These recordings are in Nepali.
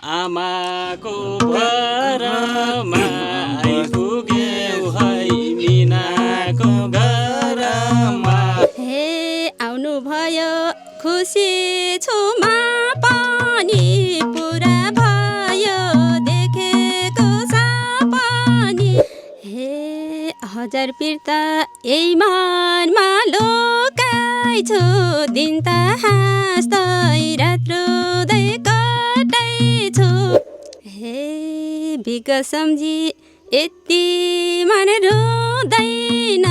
आमाको भरमा आइपुग्यौ है मिनाको घरमा। हे आउनु भयो खुसी छुमा पनि पुरा भयो देखेको सपनी। हे हजार फिर्ता यही मनमा लुकाइछु दिन त हाँस्दै रात रुँदै कटाइछु। हे विगत सम्झी यति मन रुँदैन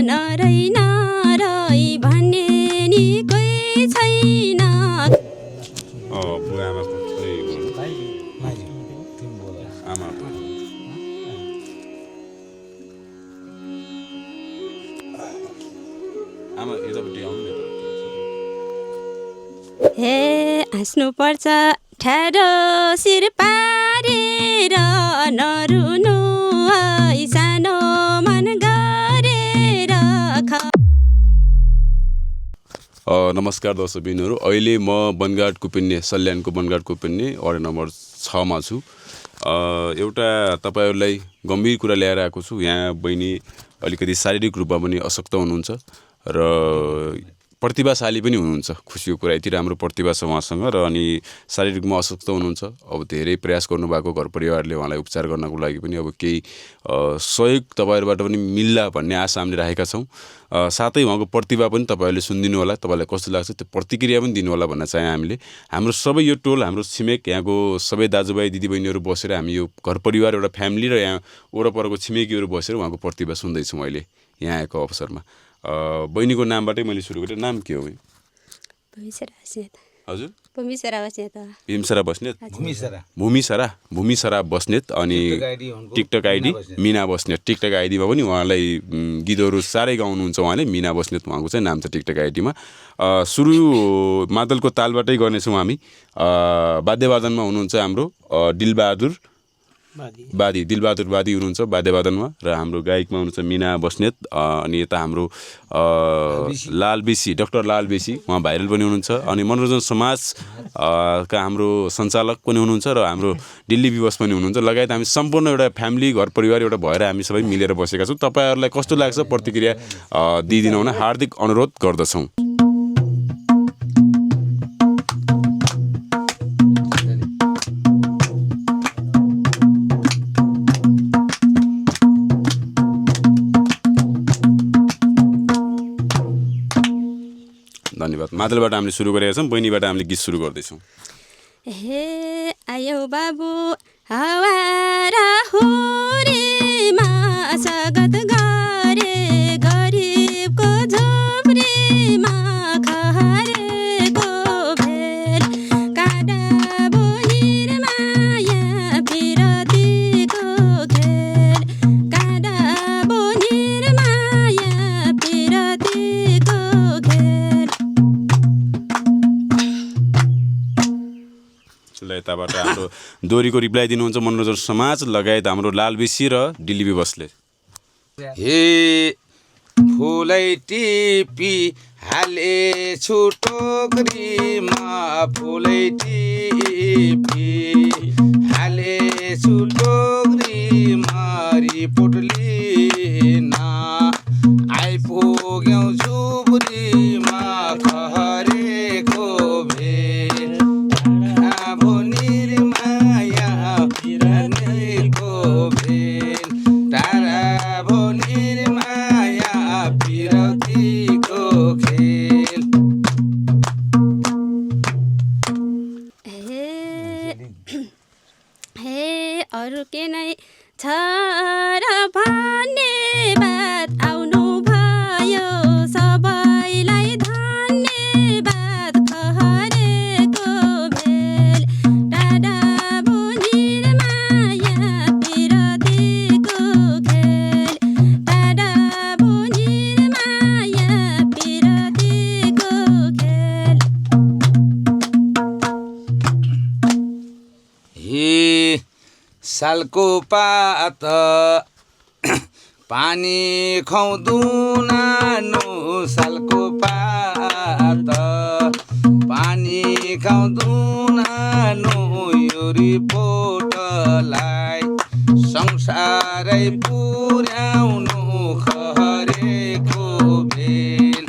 नरै नरै भन्ने नि कोही छैन। हे हाँस्नु पर्छ ठाडो शिर पारेर नरुनु है सानो मन गरेर। नमस्कार दर्शकबिनहरू, अहिले म बनगाड कुपिन्ने सल्यानको बनगाड कुपिन्ने वार्ड नम्बर 6 मा छु। एउटा तपाईहरूलाई गम्भीर कुरा ल्याएर आएको छु। यहाँ बहिनी अलिकति शारीरिक रूपमा पनि अशक्त हुनुहुन्छ र प्रतिभाशाली पनि हुनुहुन्छ। खुसीको कुरा यति राम्रो प्रतिभा छ उहाँसँग र अनि शारीरिकमा अशक्त हुनुहुन्छ। अब धेरै प्रयास गर्नुभएको घर परिवारले उहाँलाई उपचार गर्नको लागि पनि अब केही सहयोग तपाईँहरूबाट पनि मिल्ला भन्ने आशा हामीले राखेका छौँ। साथै उहाँको प्रतिभा पनि तपाईँहरूले सुनिदिनु होला, तपाईँलाई कस्तो लाग्छ त्यो प्रतिक्रिया पनि दिनु होला भन्न चाहे हामीले। हाम्रो सबै यो टोल, हाम्रो छिमेक, यहाँको सबै दाजुभाइ दिदीबहिनीहरू बसेर हामी यो घर परिवार एउटा फ्यामिली र यहाँ वरपरको छिमेकीहरू बसेर उहाँको प्रतिभा सुन्दैछौँ अहिले यहाँ आएको अवसरमा। बहिनीको नामबाटै मैले सुरु गरेँ। नाम के हो? हजुर, भीमसरा बस्नेत, भूमिसरा बस्नेत। अनि टिकटक आइडी मिना बस्नेत। टिकटक आइडीमा पनि उहाँलाई गीतहरू साह्रै गाउनुहुन्छ उहाँले। मिना बस्नेत उहाँको चाहिँ नाम छ टिकटक आइडीमा। सुरु मादलको तालबाटै गर्नेछौँ हामी। वाद्यवादनमा हुनुहुन्छ हाम्रो दिलबहादुर बादी हुनुहुन्छ वाद्यवादनमा, र हाम्रो गायकमा हुनुहुन्छ मिना बस्नेत। अनि यता हाम्रो डाक्टर लाल बेसी उहाँ भाइरल पनि हुनुहुन्छ। अनि मनोरञ्जन समाज का हाम्रो सञ्चालक पनि हुनुहुन्छ र हाम्रो दिल्ली विवश पनि हुनुहुन्छ। लगायत हामी सम्पूर्ण एउटा फ्यामिली घर परिवार एउटा भएर हामी सबै मिलेर बसेका छौँ। तपाईँहरूलाई कस्तो लाग्छ प्रतिक्रिया दिइदिनु हुन हार्दिक अनुरोध गर्दछौँ। धन्यवाद। मादलबाट हामीले सुरु गरेका छौँ, बहिनीबाट हामीले गीत सुरु गर्दैछौँ। हे आयौ बाबु हवारा हुरीमा स्वागत गरे गरिबको झुप्रीमा खहरेको भेल काँडा बोनिर माया पिरतीको खेल काँडा बोनिर माया पिरतीको खेल। यताबाट हाम्रो दोहोरीको रिप्लाई दिनुहुन्छ मनोरञ्जन समाज लगायत हाम्रो लाल बेसी र दिल्ली विवशले। हे फुलै टिपी हाले छुटोकरीमा फुलै टिपी हाले छुटोकरीमा रिपोर्ट लिन आइपुग्यौँ झुप्रीमा खहरेको भेल बोनिर माया पिरतीको भेल टाढा बोनिर माया पिरतीको खेल। हे अरू के नै छ र भन्ने बात आउनु भयो सबैलाई धन्यवाद खहरेको भेल टाढा बोनिर माया पिरतीको खेल टाढा बोनिर माया पिरतीको खेल। हे सालको पात पानी खुवाउँदुनानु सालको पात पानी सिकाउँदुन यो रिपोर्टलाई संसारै पुर्याउनु खरेको बेल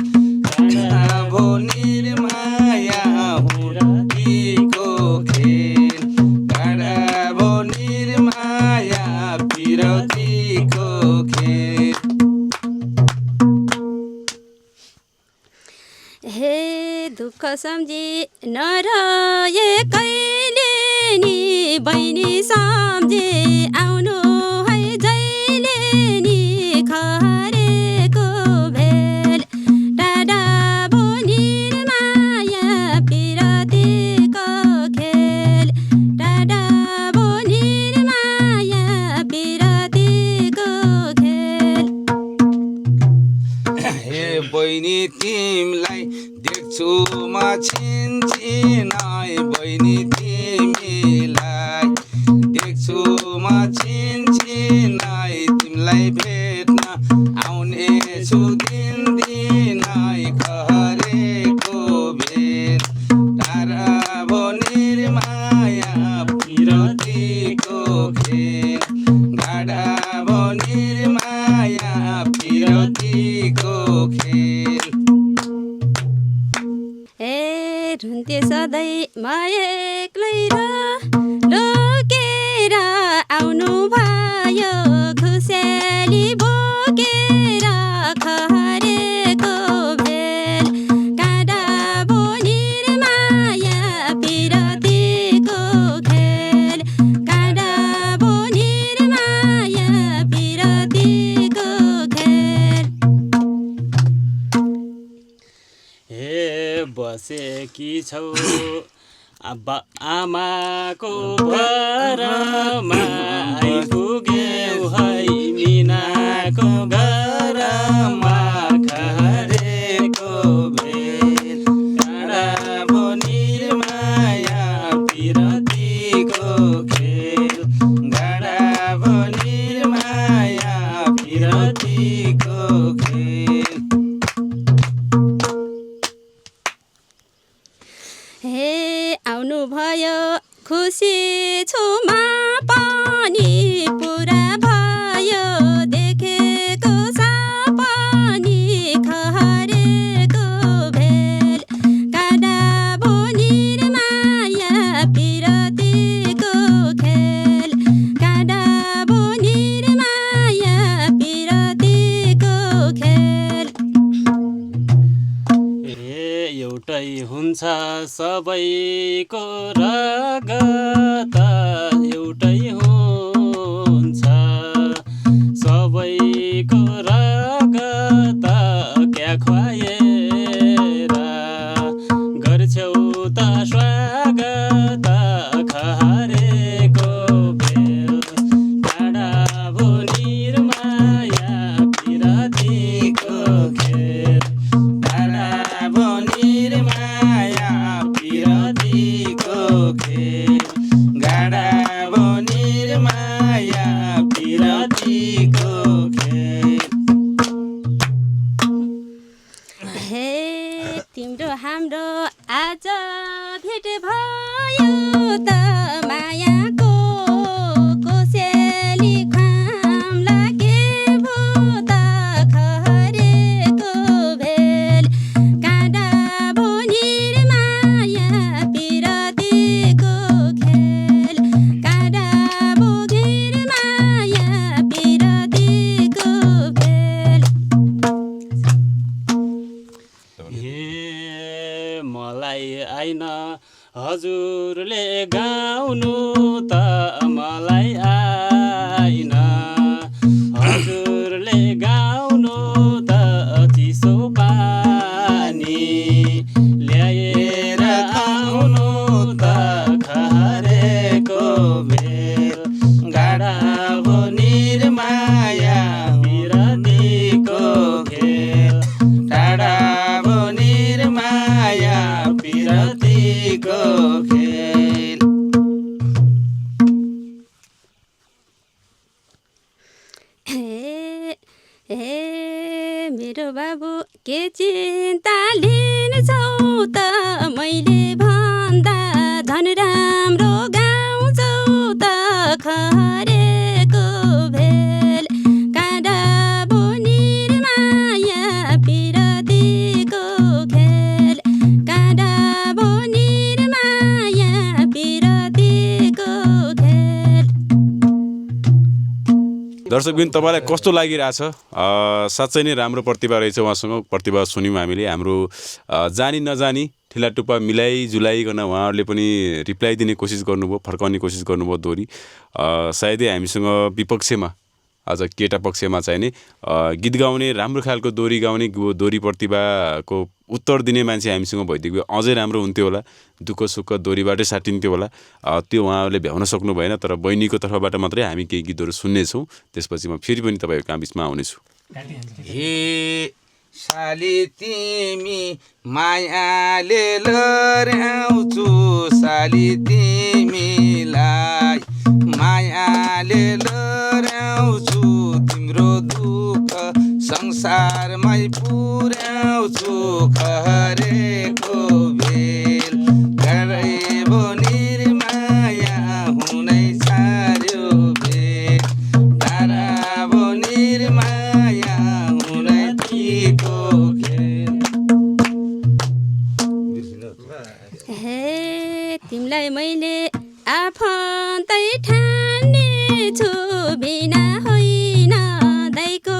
भो निर्माया हुर्तीको खेल गाडा भो निर्माया पिरतीको खेल। हे दुःख सम्झी नरहे कहिले नि बहिनी सम्झे आउनु है जहिले नि खरेको भेल टाढा भो निर्माया पिरतीको खेल टाढा भो निर्माया पिरतीको खेल। हे बहिनी तिमीलाई देख्छु म छिनछिनाइ बहिनी तिमीलाई देख्छु म छिनछिनाइ तिमीलाई भेट्न आउने छु दिन दिनाइ खरेको भेट टाढा भो निर्माया पिरतीको खेल गाडा भो निर्माया पिरतीको खेल। रुन्थे सधैँ म एक्लै र लोकेर आउनु भयो खुसियाली बोकेर खरेको भेल गाडा भो निर्माया पिरतीको खेल गाडा भो निर्माया पिरतीको खेल। हे बसेकी छौ आमाको भरमा आइपुग्यौ है मिनाको घरमा खरेको भेल टाढा भो निर्माया पिरतीको खेल गाडा भो निर्माया पिरतीको खेल। हे आउनु भयो खुसी छु म पनि पुरा भयो देखेको सपनी खरेको भेल गाडा भो निर्माया पिरतीको खेल गाडा भो निर्माया पिरतीको खेल। एउटै हुन्छ सबैको रगत एउटै हुन्छ सबैको रगत क्या खुवाएर गर्छौ त स्वागत खरेको भेल टाढा भो निर्माया पिरतीको खेल टाढा भो निर्माया पिरतीको खेल गाडा भो निर्माया पिरतीको खेल। हे तिम्रो हाम्रो आज भेट भयो त मायाको कोसेली खाम लागे भो त खरेको भेल गाडा भो निर्माया पिरतीको खेल गाडा भो निर्माया पिरतीको भेल। हे मलाई आइन हजुरले गाउनु त मलाई आइन हजुरले गाउनु त चिसो पानी ल्याएर आउनु त खरेको भेल गाडा भो निर्माया पिरतीको खेल टाढा भो निर्माया पिरतीको खेल। हे मेरो बाबु के चिन्ता लिन्छौ त मैले भन्दा खरेको भेल काँडा बोनिर माया पिरतीको खेल काँडा बोनिर माया पिरतीको खेल। दर्शकबिन तपाईँलाई कस्तो लागिरहेछ? साँच्चै नै राम्रो प्रतिभा रहेछ उहाँसँग। प्रतिभा सुन्यौँ हामीले। हाम्रो जानी नजानी ठेलाटुप्पा मिलाइजुलाइकन उहाँहरूले पनि रिप्लाई दिने कोसिस गर्नुभयो, फर्काउने कोसिस गर्नुभयो दोहोरी। सायदै हामीसँग विपक्षमा आज केटा पक्षमा चाहिँ नि गीत गाउने राम्रो खालको दोहोरी गाउने दोहोरी प्रतिभाको उत्तर दिने मान्छे हामीसँग भइदिएको अझै राम्रो हुन्थ्यो होला। दुःख सुख दोहोरीबाटै साटिन्थ्यो होला। त्यो उहाँहरूले भ्याउन सक्नु भएन। तर बहिनीको तर्फबाट मात्रै हामी केही गीतहरू सुन्नेछौँ। त्यसपछि म फेरि पनि तपाईँहरूको बिचमा आउनेछु। हे साली तिमी मायाले लर्याउँछु साली तिमीलाई मायाले लर्याउँछु तिम्रो दुःख संसारमै पुर्याउँछु खरेको भेल गरैबो निर्माया हुनै सार्यो भेल ताराबो निर्माया हुनै तीको खेल। हे तिमीलाई मैले आफन्तै ठान्नेछु बिना होइन दाइको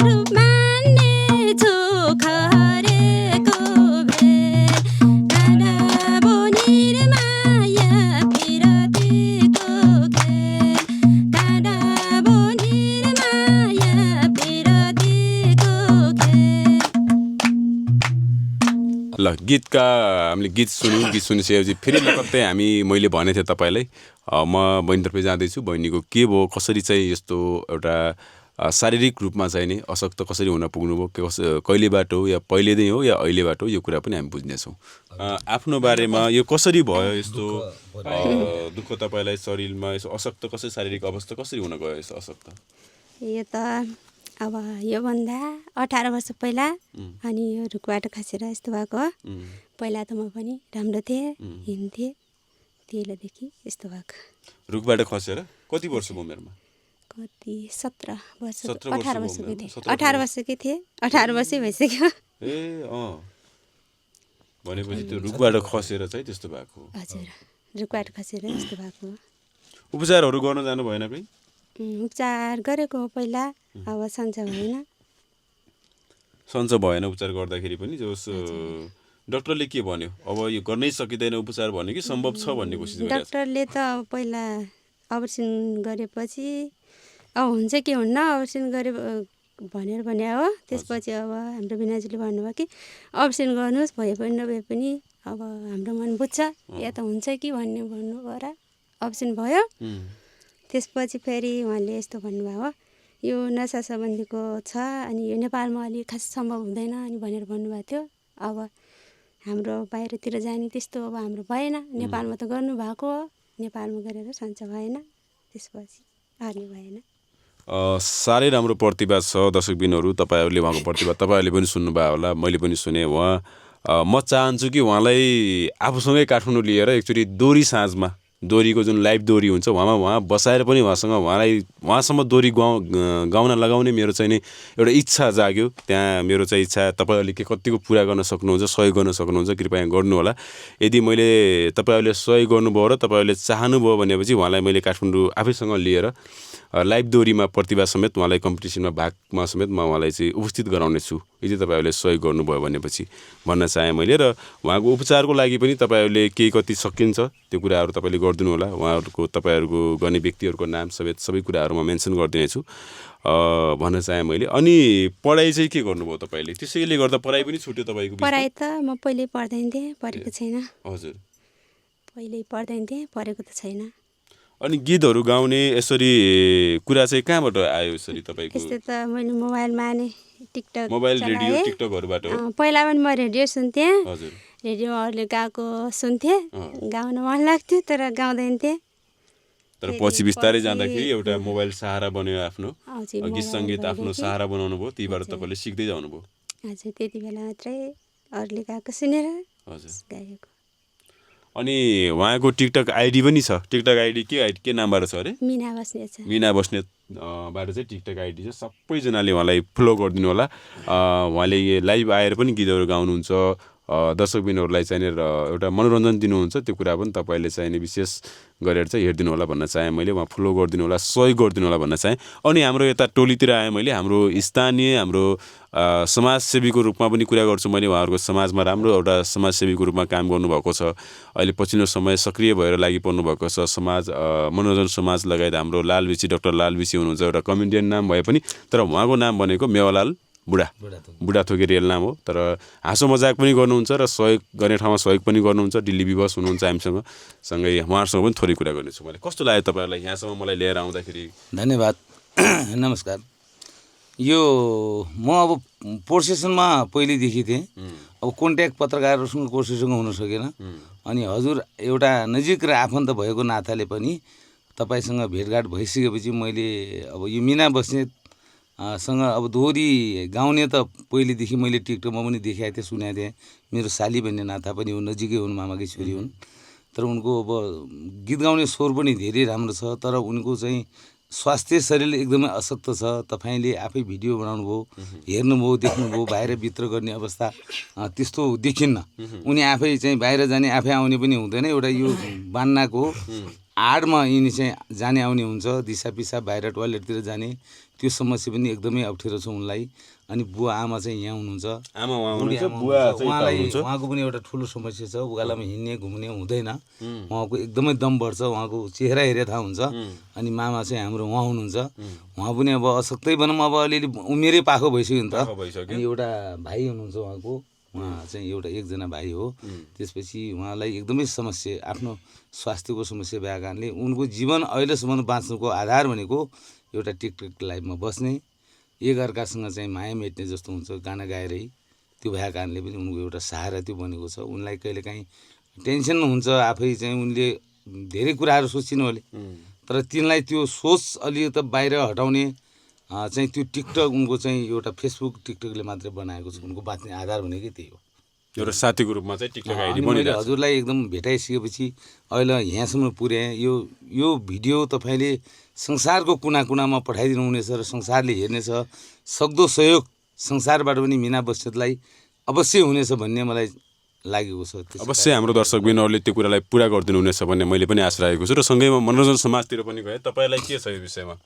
रूप मान्नेछु खरेको भेल काँडा बोनिर माया पिरतीको खेल काँडा बोनिर माया पिरतीको खेल। ल गीतका हामीले गीत सुन्यौँ। गीत सुनिसकेपछि फेरि लगत्तै मैले भनेको थिएँ तपाईँलाई म बहिनीतर्फै जाँदैछु। बहिनीको के भयो कसरी चाहिँ यस्तो एउटा शारीरिक रूपमा चाहिँ नि अशक्त कसरी हुन पुग्नुभयो कहिलेबाट हो या पहिलेदेखि हो या अहिलेबाट हो यो कुरा पनि हामी बुझ्नेछौँ। आफ्नो बारेमा यो कसरी भयो यस्तो दुःख तपाईँलाई शरीरमा यसो अशक्त कसरी शारीरिक अवस्था कसरी हुन गयो यस्तो अशक्त? यो त अब योभन्दा 18 वर्ष पहिला अनि यो रुखबाट खसेर यस्तो भएको। पहिला त म पनि राम्रो थिएँ हिँड्थेँ तेलदेखि यस्तो भएको। रुखबाट खसेर कति वर्ष भयो उमेरमा? कति 17 वर्ष 18 वर्षकै थिएँ 18 वर्षकै थिएँ 18 वर्षै भइसक्यो। ए भनेपछि त्यो रुखबाट खसेर चाहिँ त्यस्तो भएको? हजुर रुखबाट खसेर यस्तो भएको। उपचारहरू गर्न जानु भएन कहीँ? उपचार गरेको हो पहिला अब सन्चो भएन। सन्चो भएन उपचार गर्दाखेरि पनि जस डाक्टरले के भन्यो अब यो गर्नै सकिँदैन उपचार भन्यो कि सम्भव छ भन्ने कोसिस गरिरहेको छ? डाक्टरले त पहिला अपर्सन गरेपछि अब हुन्छ कि हुन्न अपर्सन गरे भनेर भने हो। त्यसपछि अब हाम्रो बिनाजुले भन्नुभयो कि अपर्सन गर्नुहोस् भए पनि नभए पनि अब हाम्रो मन बुझ्छ या त हुन्छ कि भन्ने भन्नुभयो र अपर्सन भयो। त्यसपछि फेरि उहाँले यस्तो भन्नुभयो यो नसा सम्बन्धीको छ अनि यो नेपालमा अलि खास सम्भव हुँदैन अनि भनेर भन्नुभएको थियो। अब हाम्रो बाहिरतिर जाने त्यस्तो अब हाम्रो भएन। नेपालमा त गर्नुभएको हो नेपालमा गरेर सन्चो भएन त्यसपछि हार्ने भएन। साह्रै राम्रो प्रतिभा छ दर्शकबिनहरू। तपाईँहरूले उहाँको प्रतिभा तपाईँहरूले पनि सुन्नुभयो होला मैले पनि सुने। म चाहन्छु कि उहाँलाई आफूसँगै काठमाडौँ लिएर एकचोटि दोहोरी साँझमा दोहोरीको जुन लाइभ दोहोरी हुन्छ उहाँ बसाएर पनि उहाँसम्म दोहोरी गाउन लगाउने मेरो चाहिँ नि एउटा इच्छा जाग्यो। त्यहाँ मेरो चाहिँ इच्छा तपाईँहरूले के कतिको पुरा गर्न सक्नुहुन्छ सहयोग गर्न सक्नुहुन्छ कृपया गर्नु होला। यदि मैले तपाईँहरूले सहयोग गर्नुभयो र तपाईँहरूले चाहनुभयो भनेपछि उहाँलाई मैले काठमाडौँ आफैसँग लिएर लाइभ दोहोरीमा प्रतिभा समेत उहाँलाई कम्पिटिसनमा भागमा समेत म उहाँलाई चाहिँ उपस्थित गराउनेछु यदि तपाईँहरूले सहयोग गर्नुभयो भनेपछि भन्न चाहेँ मैले। र उहाँको उपचारको लागि पनि तपाईँहरूले के कति सकिन्छ त्यो कुराहरू तपाईँले गरिदिनु होला। उहाँहरूको तपाईँहरूको गर्ने व्यक्तिहरूको नाम समेत सबै कुराहरू म मेन्सन गरिदिनेछु भन्न चाहेँ मैले। अनि पढाइ चाहिँ के गर्नुभयो तपाईँले? त्यसैले गर्दा पढाइ पनि छुट्यो तपाईँको? पढाइ त म पहिल्यै पढ्दैन थिएँ पढेको छैन। हजुर पहिल्यै पढ्दैन थिएँ पढेको त छैन। अनि गीतहरू गाउने यसरी कुरा चाहिँ कहाँबाट आयो यसरी तपाईँको? यस्तो त मैले मोबाइलमा नि टिकटक मोबाइल रेडियो टिकटकहरूबाट हो? पहिला पनि म रेडियो सुन्थेँ। हजुर रेडियोहरूले गाएको सुन्थेँ गाउन मन लाग्थ्यो तर गाउँदैन थिएँ। तर पछि बिस्तारै जाँदाखेरि एउटा मोबाइल सहारा बन्यो आफ्नो गीत सङ्गीत आफ्नो सहारा बनाउनु भयो त्यहीबाट तपाईँले सिक्दै जानुभयो? हजुर त्यति बेला मात्रै अरूले गाएको सुनेर हजुर गाएको। अनि उहाँको टिकटक आइडी पनि छ। टिकटक आइडी के नामबाट छ अरे? मिना बस्नेत छ। मिना बस्नेत बाट चाहिँ टिकटक आइडी छ। सबैजनाले उहाँलाई फलो गरिदिनु होला। उहाँले लाइभ आएर पनि गीतहरू गाउनुहुन्छ। दर्शकबिनहरूलाई चाहिने एउटा मनोरञ्जन दिनुहुन्छ। त्यो कुरा पनि तपाईँले चाहिने विशेष गरेर चाहिँ हेरिदिनु होला भन्न चाहेँ मैले। उहाँ फलो गरिदिनु होला, सहयोग गरिदिनु होला भन्न चाहेँ। अनि हाम्रो यता टोलीतिर आएँ मैले। हाम्रो स्थानीय हाम्रो समाजसेवीको रूपमा पनि कुरा गर्छु मैले। उहाँहरूको समाजमा राम्रो एउटा समाजसेवीको रूपमा काम गर्नुभएको छ। अहिले पछिल्लो समय सक्रिय भएर लागि पर्नु भएको छ। समाज मनोरञ्जन समाज लगायत हाम्रो लालबिसी, डाक्टर लालबिसी हुनुहुन्छ। एउटा कमेडियन नाम भए पनि तर उहाँको नाम भनेको मेवालाल बुढाथोकी रियल नाम हो। तर हाँसो मजाक पनि गर्नुहुन्छ र सहयोग गर्ने ठाउँमा सहयोग पनि गर्नुहुन्छ। दिल्ली विवश हुनुहुन्छ हामीसँग। सँगै उहाँहरूसँग पनि थोरै कुरा गर्नेछु मैले। कस्तो लाग्यो तपाईँहरूलाई यहाँसम्म मलाई लिएर आउँदाखेरि? धन्यवाद। नमस्कार। यो म अब प्रोसेसनमा पहिलेदेखि थिएँ। अब कन्ट्याक्ट पत्रकारहरूसँग कसैसँग हुन सकेन। अनि हजुर एउटा नजिक र आफन्त भएको नाताले पनि तपाईँसँग भेटघाट भइसकेपछि मैले अब यो मिना बस्नेत सँग अब दोहोरी गाउने त पहिलेदेखि मैले टिकटकमा पनि देखाएको थिएँ, सुनेको थिएँ। मेरो साली भन्ने नाता पनि हो, नजिकै हुन्, मामाकै छोरी हुन्। तर उनको अब गीत गाउने स्वर पनि धेरै राम्रो छ। तर उनको चाहिँ स्वास्थ्य शरीर एकदमै अशक्त छ। तपाईँले आफै भिडियो बनाउनु भयो, हेर्नुभयो, देख्नुभयो। बाहिर भित्र गर्ने अवस्था त्यस्तो देखिन्न। उनी आफै चाहिँ बाहिर जाने, आफै आउने पनि हुँदैन। एउटा यो बान्नाको आडमा यिनी चाहिँ जाने आउने हुन्छ। दिसा पिसाब बाहिर टोयलेटतिर जाने त्यो समस्या पनि एकदमै अप्ठ्यारो छ उनलाई। अनि बुवा आमा चाहिँ यहाँ हुनुहुन्छ। उहाँको पनि एउटा ठुलो समस्या छ। उकालोमा हिँड्ने घुम्ने हुँदैन। उहाँको एकदमै दम बढ्छ। उहाँको चेहरा हेरेर थाहा हुन्छ। अनि मामा चाहिँ हाम्रो उहाँ हुनुहुन्छ। उहाँ पनि अब अशक्तै भनौँ, अब अलिअलि उमेरै पाखो भइसक्यो नि त। अनि एउटा भाइ हुनुहुन्छ उहाँको, उहाँ चाहिँ एउटा एकजना भाइ हो। त्यसपछि उहाँलाई एकदमै समस्या, आफ्नो स्वास्थ्यको समस्या भएको कारणले उनको जीवन अहिलेसम्म बाँच्नुको आधार भनेको एउटा टिकटक लाइभमा बस्ने, एकअर्कासँग चाहिँ माया मेट्ने जस्तो हुन्छ गाना गाएरै। त्यो भएको कारणले पनि उनको एउटा सहारा त्यो बनेको छ। उनलाई कहिलेकाहीँ टेन्सन हुन्छ आफै चाहिँ, उनले धेरै कुराहरू सोचिनु होला। तर तिनलाई त्यो सोच अलिकति बाहिर हटाउने चाहिँ त्यो टिकटक उनको चाहिँ एउटा फेसबुक टिकटकले मात्रै बनाएको छ। उनको बाँच्ने आधार भनेकै त्यही हो। एउटा साथीको रूपमा चाहिँ टिकटक आइडी मैले हजुरलाई एकदम भेटाइसकेपछि अहिले यहाँसम्म पुर्याएँ। यो भिडियो तपाईँले संसारको कुना कुनामा पठाइदिनु हुनेछ र संसारले हेर्नेछ। सक्दो सहयोग संसारबाट पनि मिना बस्नेतलाई अवश्य हुनेछ भन्ने मलाई लागेको छ। अवश्य हाम्रो दर्शकबिनहरूले त्यो कुरालाई पुरा गरिदिनु हुनेछ भन्ने मैले पनि आशा राखेको छु। र सँगैमा मनोरञ्जन समाजतिर पनि गएँ। तपाईँलाई के छ यो विषयमा?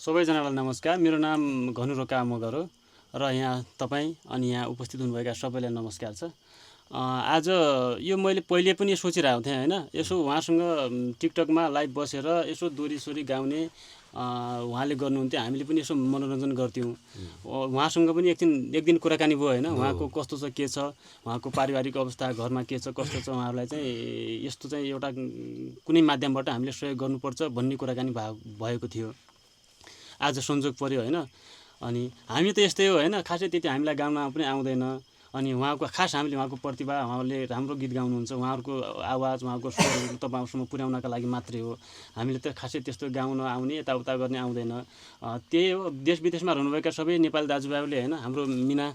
सबैजनालाई नमस्कार। मेरो नाम घनु रोका मगर हो र यहाँ तपाईँ अनि यहाँ उपस्थित हुनुभएका सबैलाई नमस्कार छ। आज यो मैले पहिले पनि सोचिरहेको थिएँ होइन, यसो उहाँसँग टिकटकमा लाइभ बसेर यसो दोहोरी गाउने उहाँले गर्नुहुन्थ्यो, हामीले पनि यसो मनोरञ्जन गर्थ्यौँ। उहाँसँग पनि एक दिन कुराकानी भयो होइन, उहाँको कस्तो छ, के छ, उहाँको पारिवारिक अवस्था, घरमा के छ, कस्तो छ, उहाँहरूलाई चाहिँ यस्तो चाहिँ एउटा कुनै माध्यमबाट हामीले सहयोग गर्नुपर्छ भन्ने कुराकानी भएको थियो। आज संयोग पर्यो होइन। अनि हामी त यस्तै हो होइन, खासै त्यति हामीलाई गाउन पनि आउँदैन। अनि उहाँको खास हामीले उहाँको प्रतिभा, उहाँले राम्रो गीत गाउनुहुन्छ, उहाँहरूको आवाज, उहाँको स्वरहरू तपाईँहरूसम्म पुर्याउनका लागि मात्रै हो। हामीले त खासै त्यस्तो गाउन आउने, यताउता गर्ने आउँदैन। त्यही हो, देश विदेशमा रहनुभएका सबै नेपाली दाजुभाइहरूले होइन हाम्रो मिना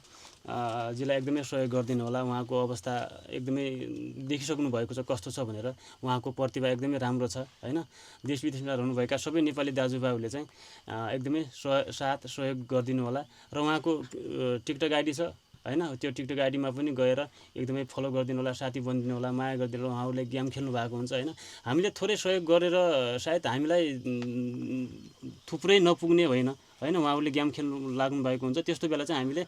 जीलाई एकदमै सहयोग गरिदिनु होला। उहाँको अवस्था एकदमै देखिसक्नु भएको छ कस्तो छ भनेर। उहाँको प्रतिभा एकदमै राम्रो छ होइन। देश विदेशमा रहनुभएका सबै नेपाली दाजुभाइहरूले चाहिँ एकदमै सहयोग गरिदिनु होला। र उहाँको टिकटक आइडी छ होइन, त्यो टिकटक आइडीमा पनि गएर एकदमै फलो गरिदिनु होला, साथी बनिदिनु होला, माया गरिदिनु होला। उहाँहरूले गेम खेल्नु भएको हुन्छ होइन। हामीले थोरै सहयोग गरेर सायद हामीलाई थुप्रै नपुग्ने होइन होइन, उहाँहरूले गेम खेल्नु लाग्नु भएको हुन्छ। त्यस्तो बेला चाहिँ हामीले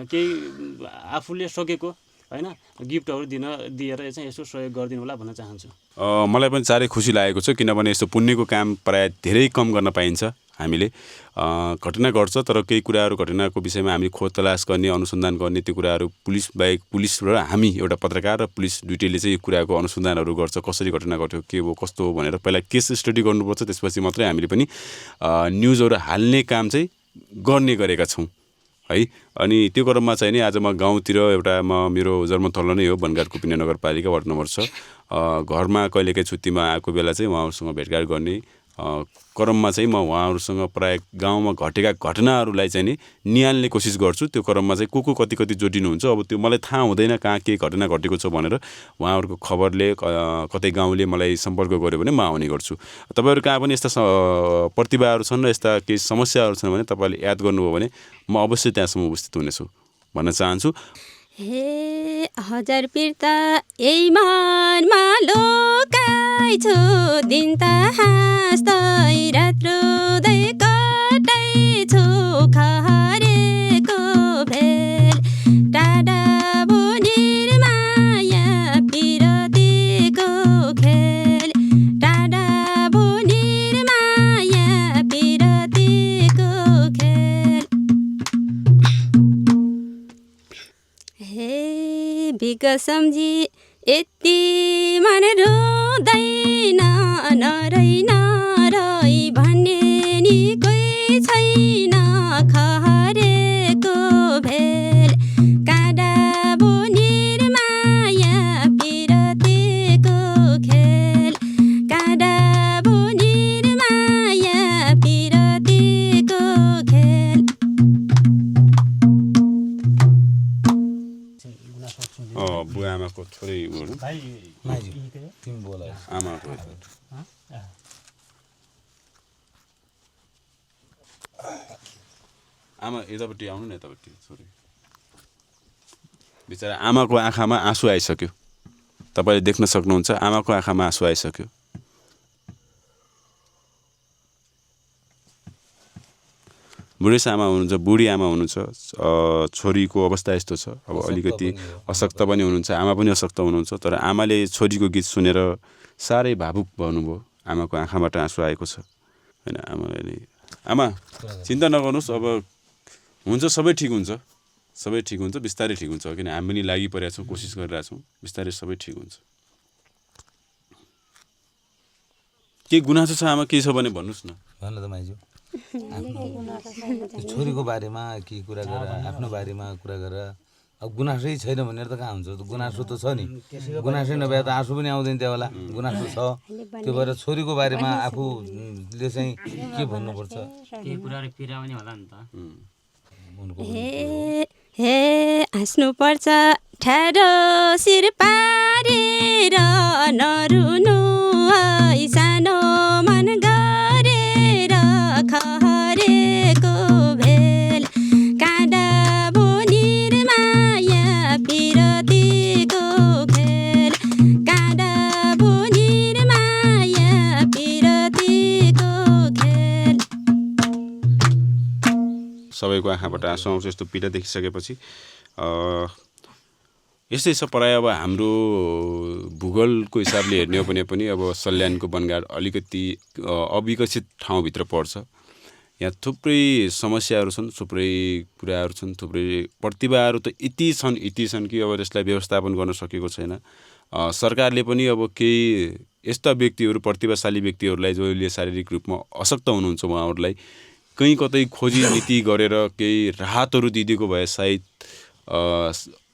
केही आफूले सकेको होइन गिफ्टहरू दिएर चाहिँ यसो सहयोग गरिदिनु होला भन्न चाहन्छु। मलाई पनि साह्रै खुसी लागेको छ, किनभने यस्तो पुण्यको काम प्रायः धेरै कम गर्न पाइन्छ। हामीले घटना घट्छ तर केही कुराहरू घटनाको विषयमा हामी खोज तलास गर्ने, अनुसन्धान गर्ने, त्यो कुराहरू पुलिस बाहेक पुलिस र हामी एउटा पत्रकार र पुलिस दुइटैले चाहिँ यो कुराको अनुसन्धानहरू गर्छ। कसरी घटना घट्यो, के हो, कस्तो हो भनेर पहिला केस स्टडी गर्नुपर्छ। त्यसपछि मात्रै हामीले पनि न्युजहरू हाल्ने काम चाहिँ गर्ने गरेका छौँ है। अनि त्यो क्रममा चाहिँ नि आज म गाउँतिर एउटा मेरो जन्मथलो नै हो, बनगाड कुपिने नगरपालिका वार्ड नम्बर 6। घरमा कहिलेकाहीँ छुट्टीमा आएको बेला चाहिँ उहाँहरूसँग भेटघाट गर्ने, क्रममा चाहिँ म उहाँहरूसँग प्रायः गाउँमा घटेका घटनाहरूलाई चाहिँ नि निहाल्ने कोसिस गर्छु। त्यो क्रममा चाहिँ को कति जोडिनुहुन्छ, अब त्यो मलाई थाहा हुँदैन कहाँ के घटना घटेको छ भनेर। उहाँहरूको खबरले कतै गाउँले मलाई सम्पर्क गर्यो भने म आउने गर्छु। तपाईँहरू कहाँ पनि यस्ता प्रतिभाहरू छन् र यस्ता केही समस्याहरू छन् भने तपाईँले याद गर्नुभयो भने म अवश्य त्यहाँसम्म उपस्थित हुनेछु भन्न चाहन्छु। हे हजार पिर्ता यही मनमा लोकाइछु, दिन त हाँस्दै रात रुँदै कटाइछु, खहरेको भेल टाढा बुनिर माया पिरतीको खेल, टाढा बुनिर माया पिरतीको खेल। हे बिग सम्झी यति मन रुँदैन, नरै नरै भन्ने नि कोही छैन, खहरेको भेल काँडा बुनिर माया पिरतीको खेल, काँडा बुनिर माया पिरतीको खेल। बुवा आमाको छोरी तिमी बोला आमाको आमा यतापट्टि आउनु न, यतापट्टि छोरी। बिचरा आमाको आँखामा आँसु आइसक्यो, तपाईँले देख्न सक्नुहुन्छ आमाको आँखामा आँसु आइसक्यो। बुढेस आमा हुनुहुन्छ, बुढी आमा हुनुहुन्छ, छोरीको अवस्था यस्तो छ, अब अलिकति अशक्त पनि हुनुहुन्छ, आमा पनि अशक्त हुनुहुन्छ। तर आमाले छोरीको गीत सुनेर साह्रै भावुक भन्नुभयो, आमाको आँखाबाट आँसु आएको छ होइन। आमा चिन्ता नगर्नुहोस्, अब हुन्छ, सबै ठिक हुन्छ, सबै ठिक हुन्छ, बिस्तारै ठिक हुन्छ। किन हामी पनि लागिपरेका छौँ, कोसिस गरिरहेछौँ, बिस्तारै सबै ठिक हुन्छ। के गुनासो छ आमा, के छ भने भन्नुहोस् न। भन त माइजू, छोरीको बारेमा के कुरा गर, आफ्नो बारेमा कुरा गर। अब गुनासै छैन भनेर त कहाँ हुन्छ, गुनासो त छ नि, गुनासै नभए त आँसु पनि आउँदैन त्यो होला, गुनासो छ। त्यो भएर छोरीको बारेमा आफूले चाहिँ के भन्नुपर्छ, केही कुराहरू पीडा पनि होला नि त। हे हाँस्नु पर्छ ठाडो शिर पारेर, नरुनु है सानो मन गरेर, खहरेको भेल काँडा बुनिर माया पिरतीको खेल, काँडा बुनिर माया पिरतीको खेल। सबैको आँखाबाट आँसु आउँछ यस्तो पीडा देखिसकेपछि। यस्तै छ प्राय। अब हाम्रो भूगोलको हिसाबले हेर्ने हो भने पनि अब सल्यानको वनगाड अलिकति अविकसित ठाउँभित्र पर्छ। यहाँ थुप्रै समस्याहरू छन्, थुप्रै कुराहरू छन्, थुप्रै प्रतिभाहरू त यति छन् कि अब त्यसलाई व्यवस्थापन गर्न सकेको छैन। सरकारले पनि अब केही यस्ता व्यक्तिहरू, प्रतिभाशाली व्यक्तिहरूलाई जसले शारीरिक रूपमा अशक्त हुनुहुन्छ, उहाँहरूलाई कहीँ कतै खोजी नीति गरेर केही राहतहरू दिइदिएको भए सायद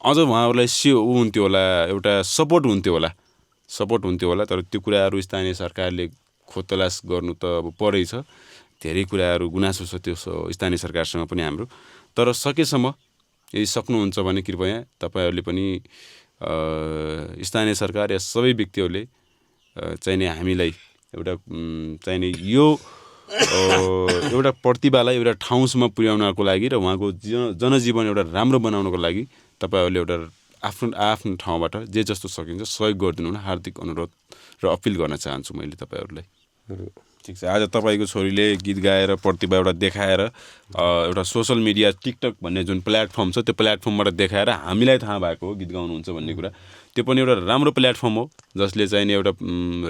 अझ उहाँहरूलाई हुन्थ्यो होला, एउटा सपोर्ट हुन्थ्यो होला। तर त्यो कुराहरू स्थानीय सरकारले खोजतलास गर्नु त अब परै छ। धेरै कुराहरू गुनासो छ त्यो स्थानीय सरकारसँग पनि हाम्रो। तर सकेसम्म यदि सक्नुहुन्छ भने कृपया तपाईँहरूले पनि स्थानीय सरकार या सबै व्यक्तिहरूले चाहिने हामीलाई एउटा चाहिने यो एउटा प्रतिभालाई एउटा ठाउँसम्म पुर्याउनको लागि र उहाँको जनजीवन एउटा राम्रो बनाउनको लागि तपाईँहरूले एउटा आफ्नो ठाउँबाट जे जस्तो सकिन्छ सहयोग गरिदिनु हुन हार्दिक अनुरोध र अपिल गर्न चाहन्छु मैले तपाईँहरूलाई। ठिक छ, आज तपाईँको छोरीले गीत गाएर प्रतिभा एउटा देखाएर एउटा सोसल मिडिया टिकटक भन्ने जुन प्लेटफर्म छ त्यो प्लेटफर्मबाट देखाएर हामीलाई थाहा भएको हो गीत गाउनुहुन्छ भन्ने कुरा। त्यो पनि एउटा राम्रो प्लेटफर्म हो जसले चाहिँ एउटा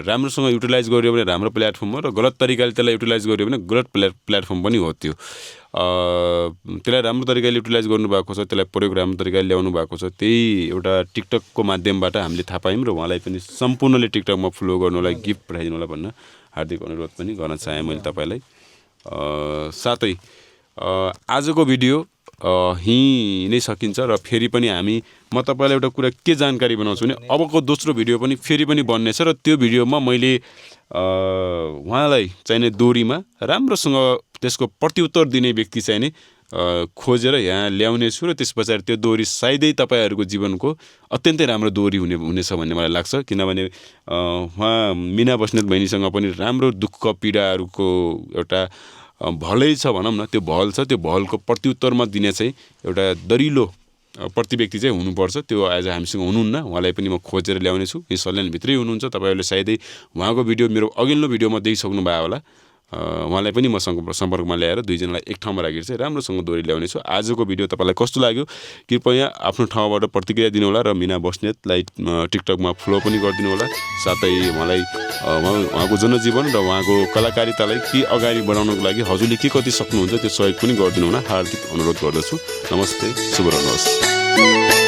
राम्रोसँग युटिलाइज गर्यो भने राम्रो प्लेटफर्म हो, र गलत तरिकाले त्यसलाई युटिलाइज गर्यो भने गलत प्लेटफर्म पनि हो। त्यसलाई राम्रो तरिकाले युटिलाइज गर्नुभएको छ, त्यसलाई प्रयोग राम्रो तरिकाले ल्याउनु भएको छ। त्यही एउटा टिकटकको माध्यमबाट हामीले थाहा पायौँ र उहाँलाई पनि सम्पूर्णले टिकटकमा फलो गर्नुलाई गिफ्ट पठाइदिनु होला भन्न हार्दिक अनुरोध पनि गर्न चाहेँ मैले तपाईँलाई। साथै आजको भिडियो नै सकिन्छ। र फेरि पनि म तपाईँलाई एउटा कुरा के जानकारी बनाउँछु भने अबको दोस्रो भिडियो पनि फेरि पनि बन्नेछ र त्यो भिडियोमा मैले उहाँलाई चाहिने दोरीमा राम्रोसँग त्यसको प्रत्युत्तर दिने व्यक्ति चाहिने खोजेर यहाँ ल्याउने छु र त्यस पछाडि त्यो दोरी सायदै तपाईँहरूको जीवनको अत्यन्तै राम्रो दोरी हुनेछ भन्ने मलाई लाग्छ। किनभने उहाँ मिना बस्नेत बहिनीसँग पनि राम्रो दुःख पीडाहरूको एउटा भलै छ भनौँ न, त्यो भल छ, त्यो भलको प्रत्युत्तरमा दिने चाहिँ एउटा दरिलो प्रतिव्यक्ति चाहिँ हुनुपर्छ। त्यो आज हामीसँग हुनुहुन्न, उहाँलाई पनि म खोजेर ल्याउने छु। यो सल्यानभित्रै हुनुहुन्छ, तपाईँहरूले सायदै उहाँको भिडियो मेरो अघिल्लो भिडियोमा देखिसक्नु भयो होला। उहाँलाई पनि म सम्पर्कमा ल्याएर दुईजनालाई एक ठाउँमा राखेर चाहिँ राम्रोसँग दोरी ल्याउने छु। आजको भिडियो तपाईँलाई कस्तो लाग्यो कृपया आफ्नो ठाउँबाट प्रतिक्रिया दिनु होला र मिना बस्नेतलाई टिकटकमा फलो पनि गरिदिनु होला। साथै उहाँलाई उहाँको जनजीवन र उहाँको कलाकारितालाई के अगाडि बढाउनको लागि हजुरले के कति सक्नुहुन्छ त्यो सहयोग पनि गरिदिनु होला हार्दिक अनुरोध गर्दछु। नमस्ते, शुभ रहनुहोस्।